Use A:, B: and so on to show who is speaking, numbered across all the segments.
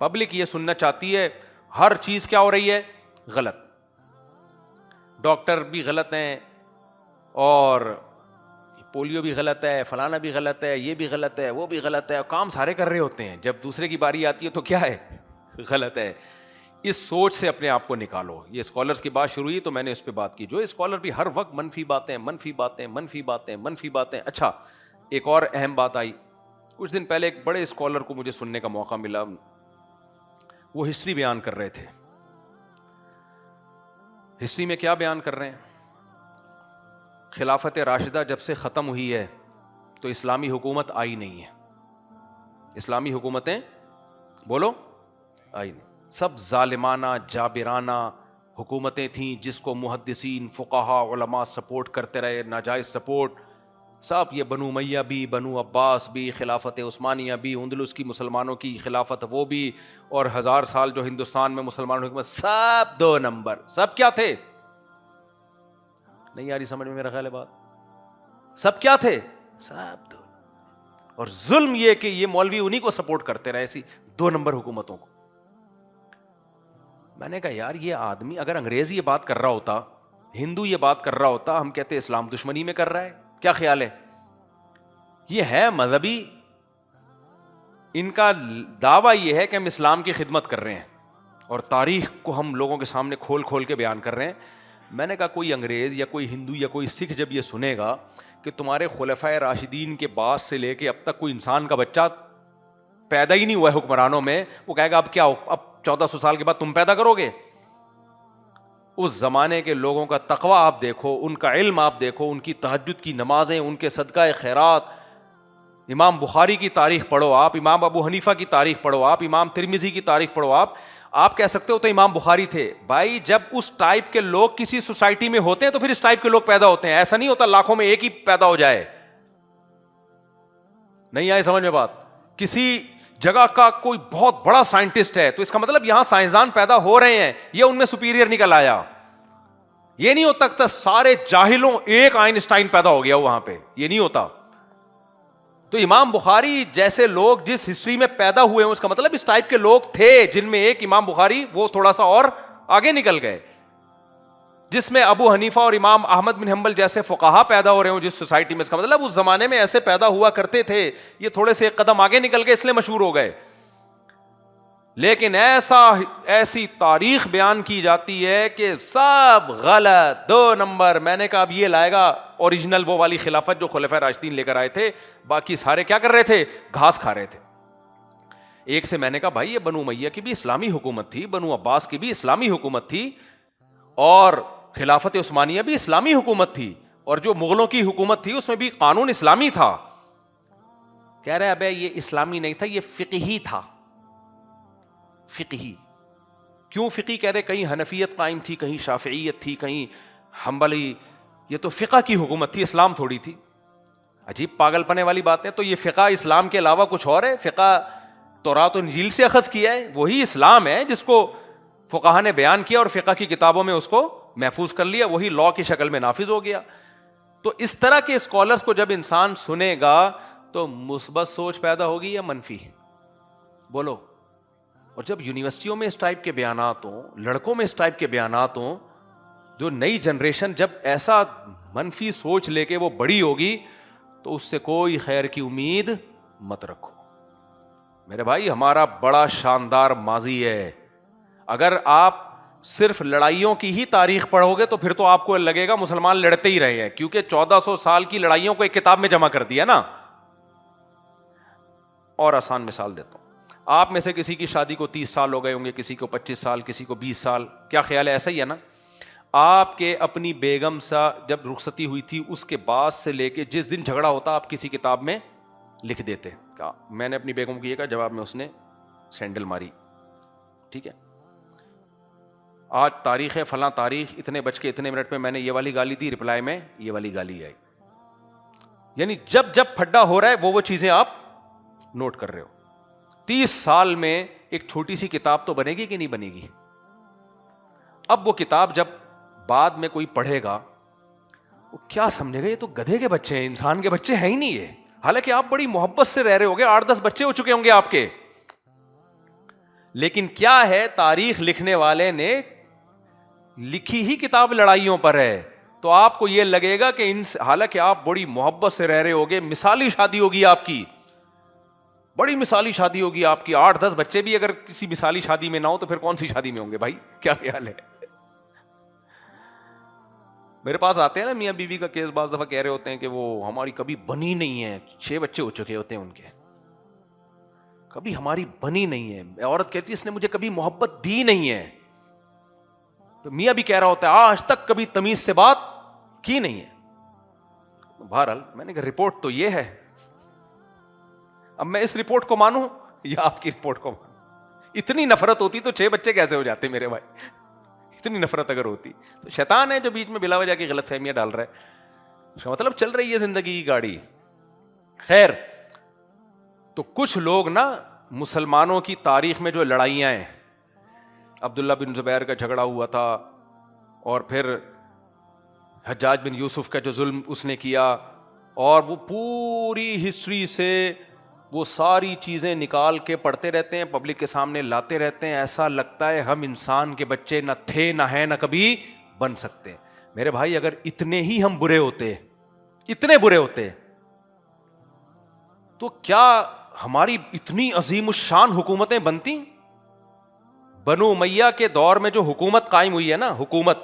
A: Public یہ سننا چاہتی ہے ہر چیز کیا ہو رہی ہے؟ غلط. ڈاکٹر بھی غلط ہیں اور پولیو بھی غلط ہے, فلانا بھی غلط ہے, یہ بھی غلط ہے, وہ بھی غلط ہے, کام سارے کر رہے ہوتے ہیں. جب دوسرے کی باری آتی ہے تو کیا ہے؟ غلط ہے. اس سوچ سے اپنے آپ کو نکالو. یہ اسکالرس کی بات شروع ہوئی تو میں نے اس پہ بات کی. جو اسکالر بھی ہر وقت منفی باتیں منفی باتیں منفی باتیں منفی باتیں. اچھا, ایک اور اہم بات آئی. کچھ دن پہلے ایک بڑے اسکالر کو مجھے سننے کا موقع ملا. وہ ہسٹری بیان کر رہے تھے. ہسٹری میں کیا بیان کر رہے ہیں؟ خلافت راشدہ جب سے ختم ہوئی ہے تو اسلامی حکومت آئی نہیں ہے. اسلامی حکومتیں بولو آئی نہیں. سب ظالمانہ جابرانہ حکومتیں تھیں جس کو محدثین فقہا علماء سپورٹ کرتے رہے, ناجائز سپورٹ. سب یہ بنو امیہ بھی, بنو عباس بھی, خلافت عثمانیہ بھی, اندلس کی مسلمانوں کی خلافت وہ بھی, اور 1000 سال جو ہندوستان میں مسلمانوں کی حکومت, سب 2 نمبر. سب کیا تھے؟ نہیں آ رہی سمجھ میں میرا خیال ہے بات؟ سب کیا تھے؟ سب 2 نمبر. اور ظلم یہ کہ یہ مولوی انہی کو سپورٹ کرتے رہے, ایسی 2 نمبر حکومتوں کو. میں نے کہا یار یہ آدمی اگر انگریز یہ بات کر رہا ہوتا, ہندو یہ بات کر رہا ہوتا, ہم کہتے اسلام دشمنی میں کر رہا ہے. کیا خیال ہے؟ یہ ہے مذہبی, ان کا دعویٰ یہ ہے کہ ہم اسلام کی خدمت کر رہے ہیں اور تاریخ کو ہم لوگوں کے سامنے کھول کھول کے بیان کر رہے ہیں. میں نے کہا کوئی انگریز یا کوئی ہندو یا کوئی سکھ جب یہ سنے گا کہ تمہارے خلفائے راشدین کے بعد سے لے کے اب تک کوئی انسان کا بچہ پیدا ہی نہیں ہوا ہے حکمرانوں میں, وہ کہے گا اب کیا, اب 1400 سال کے بعد تم پیدا کرو گے. اس زمانے کے لوگوں کا تقوی آپ دیکھو, ان کا علم آپ دیکھو, ان کی تہجد کی نمازیں, ان کے صدقہ خیرات. امام بخاری کی تاریخ پڑھو آپ, امام ابو حنیفہ کی تاریخ پڑھو آپ, امام ترمذی کی تاریخ پڑھو آپ کہہ سکتے ہو تو امام بخاری تھے. بھائی جب اس ٹائپ کے لوگ کسی سوسائٹی میں ہوتے ہیں تو پھر اس ٹائپ کے لوگ پیدا ہوتے ہیں. ایسا نہیں ہوتا لاکھوں میں ایک ہی پیدا ہو جائے. نہیں آئی سمجھ میں بات؟ کسی جگہ کا کوئی بہت بڑا سائنٹسٹ ہے تو اس کا مطلب یہاں سائنسدان پیدا ہو رہے ہیں, یہ ان میں سپیریئر نکل آیا. یہ نہیں ہوتا کہ سارے جاہلوں ایک آئنسٹائن پیدا ہو گیا وہاں پہ, یہ نہیں ہوتا. تو امام بخاری جیسے لوگ جس ہسٹری میں پیدا ہوئے ہیں اس کا مطلب اس ٹائپ کے لوگ تھے جن میں ایک امام بخاری وہ تھوڑا سا اور آگے نکل گئے, جس میں ابو حنیفہ اور امام احمد بن حنبل جیسے فقہا پیدا ہو رہے ہوں جس سوسائٹی میں, اس کا مطلب اس زمانے میں ایسے پیدا ہوا کرتے تھے. یہ تھوڑے سے ایک قدم آگے نکل گئے اس لیے مشہور ہو گئے. لیکن ایسی تاریخ بیان کی جاتی ہے کہ سب غلط, 2 نمبر. میں نے کہا اب یہ لائے گا اوریجنل وہ والی خلافت جو خلفائے راشدین لے کر آئے تھے, باقی سارے کیا کر رہے تھے؟ گھاس کھا رہے تھے. ایک سے میں نے کہا بھائی یہ بنو امیہ کی بھی اسلامی حکومت تھی, بنو عباس کی بھی اسلامی حکومت تھی, اور خلافت عثمانیہ بھی اسلامی حکومت تھی, اور جو مغلوں کی حکومت تھی اس میں بھی قانون اسلامی تھا. کہہ رہے ابے یہ اسلامی نہیں تھا, یہ فقہی تھا. فقہی کیوں فقہی کہہ رہے؟ کہیں حنفیت قائم تھی, کہیں شافعیت تھی, کہیں حنبلی. یہ تو فقہ کی حکومت تھی, اسلام تھوڑی تھی. عجیب پاگل پنے والی بات ہے. تو یہ فقہ اسلام کے علاوہ کچھ اور ہے؟ فقہ تورات و انجیل سے اخذ کیا ہے, وہی اسلام ہے جس کو فقہا نے بیان کیا اور فقہ کی کتابوں میں اس کو محفوظ کر لیا, وہی لا کی شکل میں نافذ ہو گیا. تو اس طرح کے اسکالرس کو جب انسان سنے گا تو مثبت سوچ پیدا ہوگی یا منفی؟ بولو. اور جب یونیورسٹیوں میں اس ٹائپ کے بیانات ہوں, لڑکوں میں اس ٹائپ کے بیانات ہوں, جو نئی جنریشن جب ایسا منفی سوچ لے کے وہ بڑی ہوگی تو اس سے کوئی خیر کی امید مت رکھو. میرے بھائی ہمارا بڑا شاندار ماضی ہے. اگر آپ صرف لڑائیوں کی ہی تاریخ پڑھو گے تو پھر تو آپ کو لگے گا مسلمان لڑتے ہی رہے ہیں, کیونکہ 1400 سال کی لڑائیوں کو ایک کتاب میں جمع کر دیا نا. اور آسان مثال دیتا ہوں, آپ میں سے کسی کی شادی کو 30 سال ہو گئے ہوں گے, کسی کو 25 سال, کسی کو 20 سال. کیا خیال ہے؟ ایسا ہی ہے نا. آپ کے اپنی بیگم سے جب رخصتی ہوئی تھی اس کے بعد سے لے کے جس دن جھگڑا ہوتا آپ کسی کتاب میں لکھ دیتے. کہا میں نے اپنی بیگم کو یہ کہا, جواب میں اس نے سینڈل ماری. ٹھیک ہے, آج تاریخ ہے فلاں تاریخ, اتنے بج کے اتنے منٹ میں میں نے یہ والی گالی دی, رپلائی میں یہ والی گالی آئی. یعنی جب جب پھڈا ہو رہا ہے وہ چیزیں آپ نوٹ کر رہے ہو. 30 سال میں ایک چھوٹی سی کتاب تو بنے گی کہ نہیں بنے گی؟ اب وہ کتاب جب بعد میں کوئی پڑھے گا وہ کیا سمجھے گا, یہ تو گدھے کے بچے ہیں, انسان کے بچے ہیں ہی نہیں یہ. حالانکہ آپ بڑی محبت سے رہ رہے ہوگے, 8-10 بچے ہو چکے ہوں گے آپ کے, لیکن کیا ہے, تاریخ لکھنے والے نے لکھی ہی کتاب لڑائیوں پر ہے, تو آپ کو یہ لگے گا کہ حالانکہ آپ بڑی محبت سے رہ رہے ہوگے, مثالی شادی ہوگی آپ کی, بڑی مثالی شادی ہوگی آپ کی, 8-10 بچے بھی اگر کسی مثالی شادی میں نہ ہو تو پھر کون سی شادی میں ہوں گے بھائی, کیا خیال ہے؟ میرے پاس آتے ہیں نا میاں بیوی کا کیس, بعض دفعہ کہہ رہے ہوتے ہیں کہ وہ ہماری کبھی بنی نہیں ہے, 6 بچے ہو چکے ہوتے ہیں ان کے, کبھی ہماری بنی نہیں ہے. عورت کہتی ہے اس نے مجھے کبھی محبت دی نہیں ہے, تو میاں بھی کہہ رہا ہوتا ہے آج تک کبھی تمیز سے بات کی نہیں ہے. بہرحال میں نے کہا رپورٹ تو یہ ہے, اب میں اس رپورٹ کو مانوں یا آپ کی رپورٹ کو مانوں؟ اتنی نفرت ہوتی تو 6 بچے کیسے ہو جاتے میرے بھائی, اتنی نفرت اگر ہوتی تو شیطان ہے جو بیچ میں بلا وجہ کی غلط فہمیاں ڈال رہا ہے, اس کا مطلب چل رہی ہے زندگی کی گاڑی. خیر, تو کچھ لوگ نا مسلمانوں کی تاریخ میں جو لڑائیاں ہیں, عبداللہ بن زبیر کا جھگڑا ہوا تھا, اور پھر حجاج بن یوسف کا جو ظلم اس نے کیا, اور وہ پوری ہسٹری سے وہ ساری چیزیں نکال کے پڑھتے رہتے ہیں, پبلک کے سامنے لاتے رہتے ہیں, ایسا لگتا ہے ہم انسان کے بچے نہ تھے نہ ہیں نہ کبھی بن سکتے. میرے بھائی اگر اتنے ہی ہم برے ہوتے, اتنے برے ہوتے, تو کیا ہماری اتنی عظیم الشان حکومتیں بنتی؟ بنو امیہ کے دور میں جو حکومت قائم ہوئی ہے نا, حکومت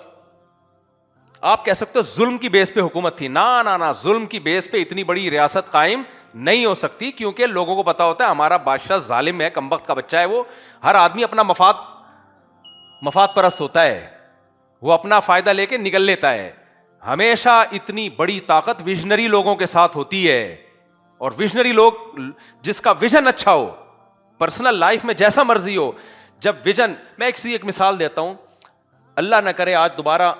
A: آپ کہہ سکتے ہو ظلم کی بیس پہ حکومت تھی, نہ ظلم کی بیس پہ اتنی بڑی ریاست قائم نہیں ہو سکتی, کیونکہ لوگوں کو پتا ہوتا ہے ہمارا بادشاہ ظالم ہے, کمبخت کا بچہ ہے وہ, ہر آدمی اپنا مفاد پرست ہوتا ہے, وہ اپنا فائدہ لے کے نکل لیتا ہے. ہمیشہ اتنی بڑی طاقت ویژنری لوگوں کے ساتھ ہوتی ہے, اور ویژنری لوگ جس کا ویژن اچھا ہو, پرسنل لائف میں جیسا مرضی ہو, جب ویژن, میں ایک مثال دیتا ہوں, اللہ نہ کرے آج دوبارہ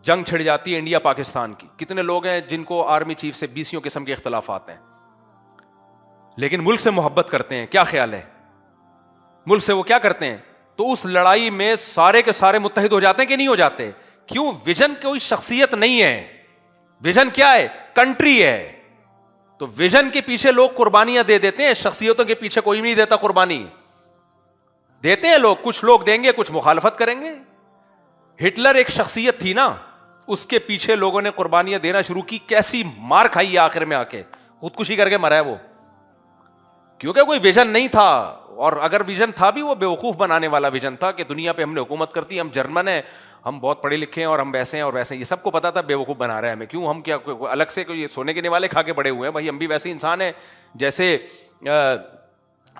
A: جنگ چھڑ جاتی ہے انڈیا پاکستان کی, کتنے لوگ ہیں جن کو آرمی چیف سے 20 قسم کے اختلافات ہیں, لیکن ملک سے محبت کرتے ہیں, کیا خیال ہے؟ ملک سے وہ کیا کرتے ہیں, تو اس لڑائی میں سارے کے سارے متحد ہو جاتے ہیں کہ نہیں ہو جاتے؟ کیوں؟ ویژن کوئی شخصیت نہیں ہے, ویژن کیا ہے؟ کنٹری ہے. تو ویژن کے پیچھے لوگ قربانیاں دے دیتے ہیں, شخصیتوں کے پیچھے کوئی نہیں دیتا قربانی. دیتے ہیں لوگ, کچھ لوگ دیں گے, کچھ مخالفت کریں گے. ہٹلر ایک شخصیت تھی نا, اس کے پیچھے لوگوں نے قربانیاں دینا شروع کی, کیسی مار کھائی ہے آخر میں آ کے, خودکشی کر کے مرا ہے وہ, کیونکہ کوئی ویژن نہیں تھا. اور اگر ویژن تھا بھی وہ بیوقوف بنانے والا ویژن تھا کہ دنیا پہ ہم نے حکومت کرتی, ہم جرمن ہیں, ہم بہت پڑھے لکھے ہیں, اور ہم ویسے ہیں اور ویسے ہیں, یہ سب کو پتا تھا بیوقوف بنا رہا ہے ہمیں. کیوں؟ ہم کیا الگ سے کوئی سونے کے نوالے کھا کے بڑے ہوئے ہیں بھائی, ہم بھی ویسے انسان ہیں جیسے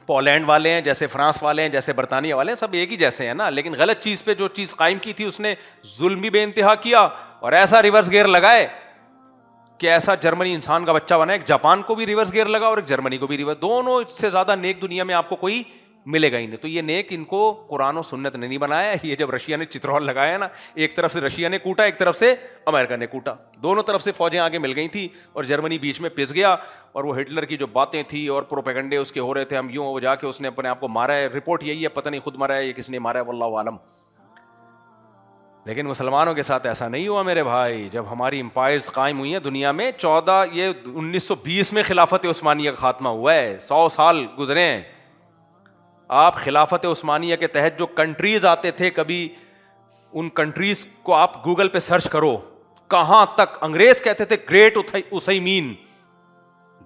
A: پولینڈ والے ہیں, جیسے فرانس والے ہیں, جیسے برطانیہ والے ہیں, سب ایک ہی جیسے ہیں نا. لیکن غلط چیز پہ جو چیز قائم کی تھی اس نے ظلم بھی بے انتہا کیا, اور ایسا ریورس گیئر لگائے کہ ایسا جرمنی انسان کا بچہ بنا, ایک جاپان کو بھی ریورس گیئر لگا اور ایک جرمنی کو بھی ریورس, دونوں سے زیادہ نیک دنیا میں آپ کو کوئی ملے گا ہی نہیں. تو یہ نیک ان کو قرآن و سنت نے نہیں بنایا. یہ جب رشیا نے چترول لگایا نا, ایک طرف سے رشیا نے کوٹا, ایک طرف سے امریکہ نے کوٹا, دونوں طرف سے فوجیں آگے مل گئی تھی, اور جرمنی بیچ میں پس گیا. اور وہ ہٹلر کی جو باتیں تھی اور پروپیگنڈے اس کے ہو رہے تھے, ہم یوں, وہ جا کے اس نے اپنے آپ کو مارا ہے, رپورٹ یہی ہے, پتہ نہیں خود مرا ہے یا کس نے مارا ہے, واللہ عالم. لیکن مسلمانوں کے ساتھ ایسا نہیں ہوا میرے بھائی. جب ہماری امپائرز قائم ہوئی ہیں دنیا میں, 1920 میں خلافت عثمانیہ کا خاتمہ ہوا ہے, 100 سال گزرے ہیں. آپ خلافت عثمانیہ کے تحت جو کنٹریز آتے تھے, کبھی ان کنٹریز کو آپ گوگل پہ سرچ کرو, کہاں تک انگریز کہتے تھے گریٹ اسیمین,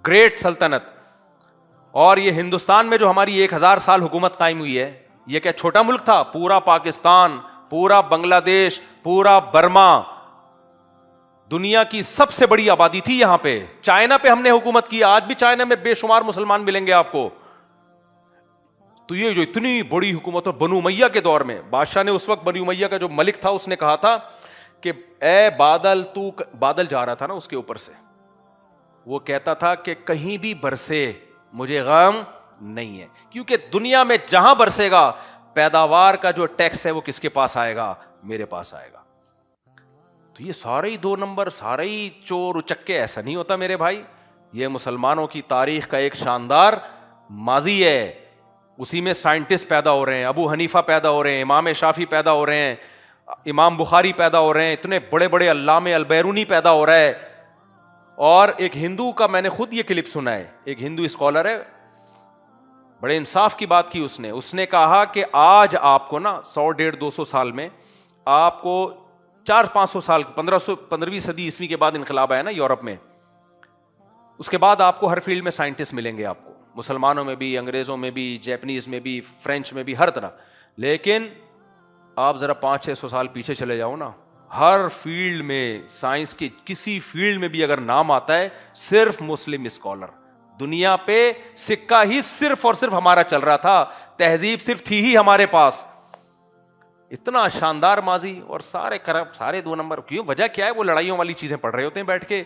A: گریٹ سلطنت. اور یہ ہندوستان میں جو ہماری 1000 سال حکومت قائم ہوئی ہے, یہ کیا چھوٹا ملک تھا؟ پورا پاکستان, پورا بنگلہ دیش, پورا برما, دنیا کی سب سے بڑی آبادی تھی یہاں پہ. چائنا پہ ہم نے حکومت کی, آج بھی چائنا میں بے شمار مسلمان ملیں گے آپ کو. تو یہ جو اتنی بڑی حکومت, اور بنو امیہ کے دور میں بادشاہ نے, اس وقت بنو امیہ کا جو ملک تھا, اس نے کہا تھا کہ اے بادل, تو بادل جا رہا تھا نا اس کے اوپر سے, وہ کہتا تھا کہ کہیں بھی برسے مجھے غم نہیں ہے, کیونکہ دنیا میں جہاں برسے گا پیداوار کا جو ٹیکس ہے وہ کس کے پاس آئے گا؟ میرے پاس آئے گا. تو یہ سارے ہی 2 نمبر, سارے ہی چور اچکے, ایسا نہیں ہوتا میرے بھائی. یہ مسلمانوں کی تاریخ کا ایک شاندار ماضی ہے. اسی میں سائنٹسٹ پیدا ہو رہے ہیں, ابو حنیفہ پیدا ہو رہے ہیں, امام شافعی پیدا ہو رہے ہیں, امام بخاری پیدا ہو رہے ہیں, اتنے بڑے بڑے علامہ البیرونی پیدا ہو رہا ہے. اور ایک ہندو کا میں نے خود یہ کلپ سنا ہے, ایک ہندو اسکالر ہے, بڑے انصاف کی بات کی اس نے کہا کہ آج آپ کو نا 100-150-200 سال میں آپ کو 400-500 سال 15ویں صدی عیسوی کے بعد انقلاب آیا نا یورپ میں, اس کے بعد آپ کو ہر فیلڈ میں سائنٹسٹ ملیں گے, آپ کو مسلمانوں میں بھی, انگریزوں میں بھی, جیپنیز میں بھی, فرینچ میں بھی, ہر طرح. لیکن آپ ذرا 500-600 سال پیچھے چلے جاؤ نا, ہر فیلڈ میں سائنس کی کسی فیلڈ میں بھی اگر نام آتا ہے صرف مسلم اسکالر. دنیا پہ سکہ ہی صرف اور صرف ہمارا چل رہا تھا, تہذیب صرف تھی ہی ہمارے پاس. اتنا شاندار ماضی اور سارے کرپٹ, سارے 2 نمبر. کیوں, وجہ کیا ہے؟ وہ لڑائیوں والی چیزیں پڑھ رہے ہوتے ہیں بیٹھ کے.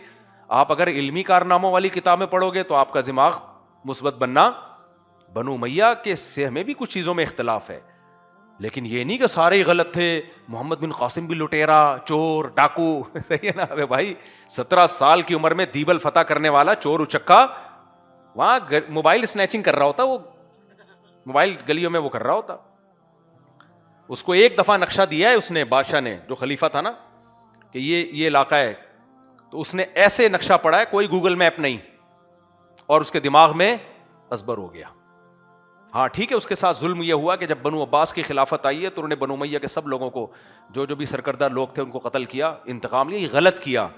A: آپ اگر علمی کارناموں والی کتابیں پڑھو گے تو آپ کا دماغ مثبت بننا. بنو امیہ کے سے ہمیں بھی کچھ چیزوں میں اختلاف ہے, لیکن یہ نہیں کہ سارے ہی غلط تھے. محمد بن قاسم بھی لٹیرا, چور, ڈاکو, صحیح ہے نا. ابے بھائی 17 سال کی عمر میں دیبل فتح کرنے والا چور اچکا وہاں موبائل اسنیچنگ کر رہا ہوتا, وہ موبائل گلیوں میں وہ کر رہا ہوتا. اس کو ایک دفعہ نقشہ دیا ہے اس نے, بادشاہ نے, جو خلیفہ تھا نا, کہ یہ علاقہ ہے, تو اس نے ایسے نقشہ پڑھا ہے, کوئی گوگل میپ نہیں, اور اس کے دماغ میں ازبر ہو گیا. ہاں ٹھیک ہے, اس کے ساتھ ظلم یہ ہوا کہ جب بنو عباس کی خلافت آئی ہے تو انہوں نے بنو امیہ کے سب لوگوں کو, جو بھی سرکردہ لوگ تھے, ان کو قتل کیا, انتقام لیا. یہ غلط کیا,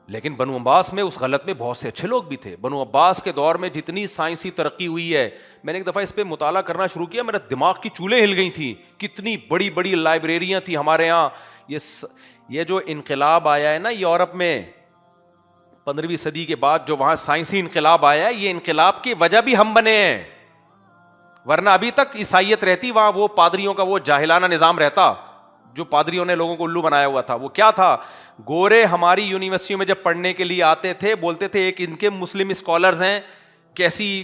A: لیکن بنو عباس میں اس غلط میں بہت سے اچھے لوگ بھی تھے. بنو عباس کے دور میں جتنی سائنسی ترقی ہوئی ہے, میں نے ایک دفعہ اس پہ مطالعہ کرنا شروع کیا, میرا دماغ کی چولیں ہل گئی تھیں. کتنی بڑی بڑی لائبریریاں تھیں ہمارے یہاں. یہ جو انقلاب آیا ہے نا یورپ میں 15ویں صدی کے بعد, جو وہاں سائنسی انقلاب آیا ہے, یہ انقلاب کی وجہ بھی ہم بنے ہیں. ورنہ ابھی تک عیسائیت رہتی, وہاں وہ پادریوں کا وہ جاہلانہ نظام رہتا, جو پادریوں نے لوگوں کو الو بنایا ہوا تھا. وہ کیا تھا, گورے ہماری یونیورسٹیوں میں جب پڑھنے کے لیے آتے تھے, بولتے تھے ایک ان کے مسلم اسکالرز ہیں, کیسی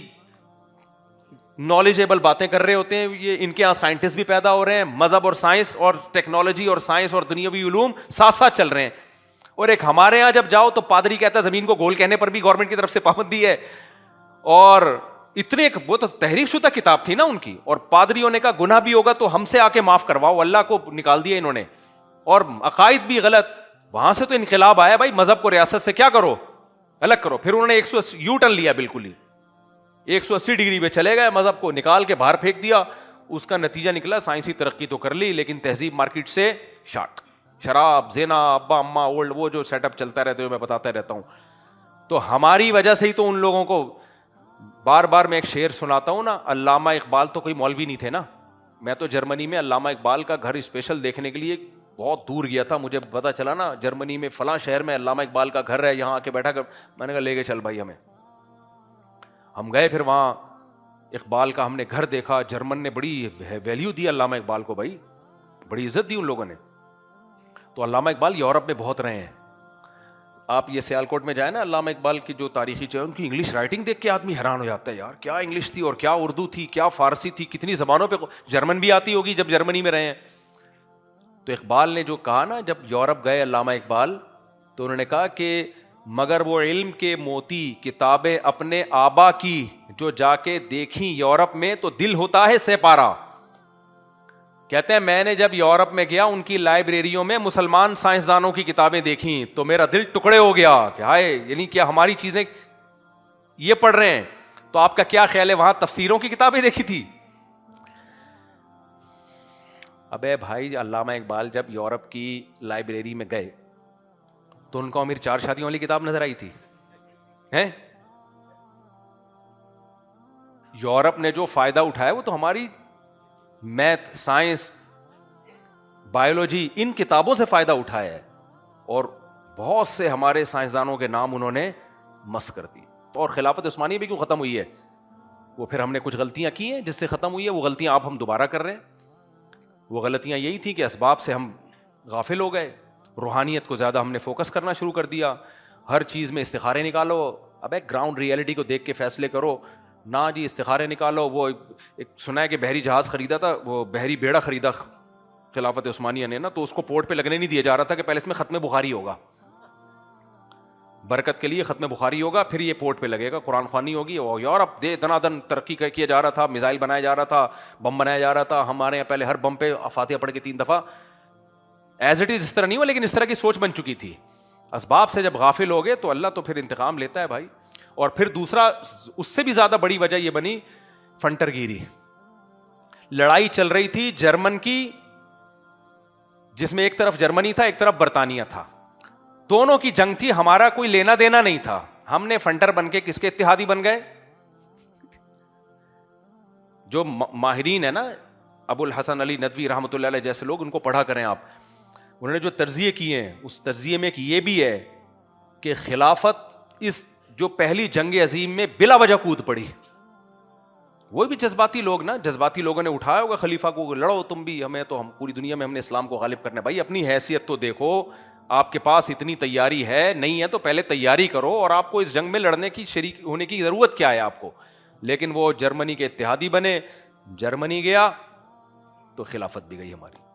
A: نالجیبل باتیں کر رہے ہوتے ہیں, یہ ان کے یہاں سائنٹسٹ بھی پیدا ہو رہے ہیں, مذہب اور سائنس اور ٹیکنالوجی اور سائنس اور دنیاوی علوم ساتھ ساتھ چل رہے ہیں. اور ایک ہمارے یہاں جب جاؤ تو پادری کہتا ہے زمین کو گول کہنے پر بھی گورنمنٹ کی طرف سے پابندی ہے. اور اتنے, وہ تو تحریف شدہ کتاب تھی نا ان کی, اور پادریوں نے کہا گناہ بھی ہوگا تو ہم سے آ کے معاف کرواؤ, اللہ کو نکال دیا انہوں نے, اور عقائد بھی غلط. وہاں سے تو انقلاب آیا بھائی, مذہب کو ریاست سے کیا کرو, الگ کرو. پھر انہوں نے 180 یو ٹرن لیا, بالکل ہی 180 ڈگری پہ چلے گئے, مذہب کو نکال کے باہر پھینک دیا. اس کا نتیجہ نکلا سائنسی ترقی تو کر لی, لیکن تہذیب مارکیٹ سے شارٹ. شراب, زنا, ابا اماں, اولڈ, وہ جو سیٹ اپ چلتا رہتا ہے میں بتاتا رہتا ہوں. تو ہماری وجہ سے ہی تو ان لوگوں کو بار بار میں ایک شعر سناتا ہوں نا, علامہ اقبال تو کوئی مولوی نہیں تھے نا. میں تو جرمنی میں علامہ اقبال کا گھر اسپیشل دیکھنے کے لیے بہت دور گیا تھا. مجھے پتا چلا نا جرمنی میں فلاں شہر میں علامہ اقبال کا گھر ہے, یہاں آ کے بیٹھا کر, میں نے کہا لے کے چل بھائی ہمیں. ہم گئے, پھر وہاں اقبال کا ہم نے گھر دیکھا. جرمن نے بڑی ویلیو دی علامہ اقبال کو بھائی, بڑی عزت دی ان لوگوں نے. تو علامہ اقبال یورپ میں بہت رہے ہیں. آپ یہ سیالکوٹ میں جائیں نا, علامہ اقبال کی جو تاریخی چیز, ان کی انگلش رائٹنگ دیکھ کے آدمی حیران ہو جاتا ہے, یار کیا انگلش تھی, اور کیا اردو تھی, کیا فارسی تھی, کتنی زبانوں پہ. جرمن بھی آتی ہوگی جب جرمنی میں رہے ہیں. تو اقبال نے جو کہا نا, جب یورپ گئے علامہ اقبال, تو انہوں نے کہا کہ مگر وہ علم کے موتی کتابیں اپنے آبا کی جو جا کے دیکھیں یورپ میں, تو دل ہوتا ہے سیپارا. کہتے ہیں میں نے جب یورپ میں گیا, ان کی لائبریریوں میں مسلمان سائنسدانوں کی کتابیں دیکھیں تو میرا دل ٹکڑے ہو گیا کہ ہائے, یعنی کیا ہماری چیزیں یہ پڑھ رہے ہیں. تو آپ کا کیا خیال ہے, وہاں تفسیروں کی کتابیں دیکھی تھی؟ ابے بھائی, علامہ اقبال جب یورپ کی لائبریری میں گئے تو ان کو امیر 4 شادیوں والی کتاب نظر آئی تھی ہیں. یورپ نے جو فائدہ اٹھایا وہ تو ہماری میتھ, سائنس, بایولوجی, ان کتابوں سے فائدہ اٹھایا ہے. اور بہت سے ہمارے سائنسدانوں کے نام انہوں نے مس کر دی. اور خلافت عثمانیہ بھی کیوں ختم ہوئی ہے, وہ پھر ہم نے کچھ غلطیاں کی ہیں جس سے ختم ہوئی ہے. وہ غلطیاں آپ ہم دوبارہ کر رہے ہیں. وہ غلطیاں یہی تھی کہ اسباب سے ہم غافل ہو گئے, روحانیت کو زیادہ ہم نے فوکس کرنا شروع کر دیا. ہر چیز میں استخارے نکالو, اب ایک گراؤنڈ ریئلٹی کو دیکھ کے فیصلے کرو نہ جی. استخارے نکالو. وہ ایک سنا ہے کہ بحری جہاز خریدا تھا, وہ بحری بیڑا خریدا خلافت عثمانیہ نے نا, تو اس کو پورٹ پہ لگنے نہیں دیا جا رہا تھا کہ پہلے اس میں ختم بخاری ہوگا, برکت کے لیے ختم بخاری ہوگا, پھر یہ پورٹ پہ لگے گا, قرآن خوانی ہوگی. اور یورپ دنا دن ترقی کیا جا رہا تھا, میزائل بنایا جا رہا تھا, بم بنایا جا رہا تھا. ہمارے یہاں پہلے ہر بم پہ فاتحہ پڑھ کے 3 دفعہ, ایز اٹ از اس طرح نہیں ہوا, لیکن اس طرح کی سوچ بن چکی تھی. اسباب سے جب غافل ہو گئے تو اللہ تو پھر انتقام لیتا ہے بھائی. اور پھر دوسرا اس سے بھی زیادہ بڑی وجہ یہ بنی فنٹر گیری. لڑائی چل رہی تھی جرمن کی, جس میں ایک طرف جرمنی تھا ایک طرف برطانیہ تھا, دونوں کی جنگ تھی, ہمارا کوئی لینا دینا نہیں تھا. ہم نے فنٹر بن کے کس کے اتحادی بن گئے؟ جو ماہرین ہے نا, ابو الحسن علی ندوی رحمۃ اللہ علیہ جیسے لوگ, ان کو پڑھا کریں آپ. انہوں نے جو تجزیے کیے ہیں اس تجزیے میں ایک یہ بھی ہے کہ خلافت اس جو پہلی جنگ عظیم میں بلا وجہ کود پڑی. وہ بھی جذباتی لوگ نا, جذباتی لوگوں نے اٹھایا ہوگا خلیفہ کو, لڑو تم بھی, ہمیں تو, ہم پوری دنیا میں ہم نے اسلام کو غالب کرنا ہے. بھائی اپنی حیثیت تو دیکھو, آپ کے پاس اتنی تیاری ہے, نہیں ہے تو پہلے تیاری کرو, اور آپ کو اس جنگ میں لڑنے کی شریک ہونے کی ضرورت کیا ہے آپ کو. لیکن وہ جرمنی کے اتحادی بنے, جرمنی گیا تو خلافت بھی گئی ہماری.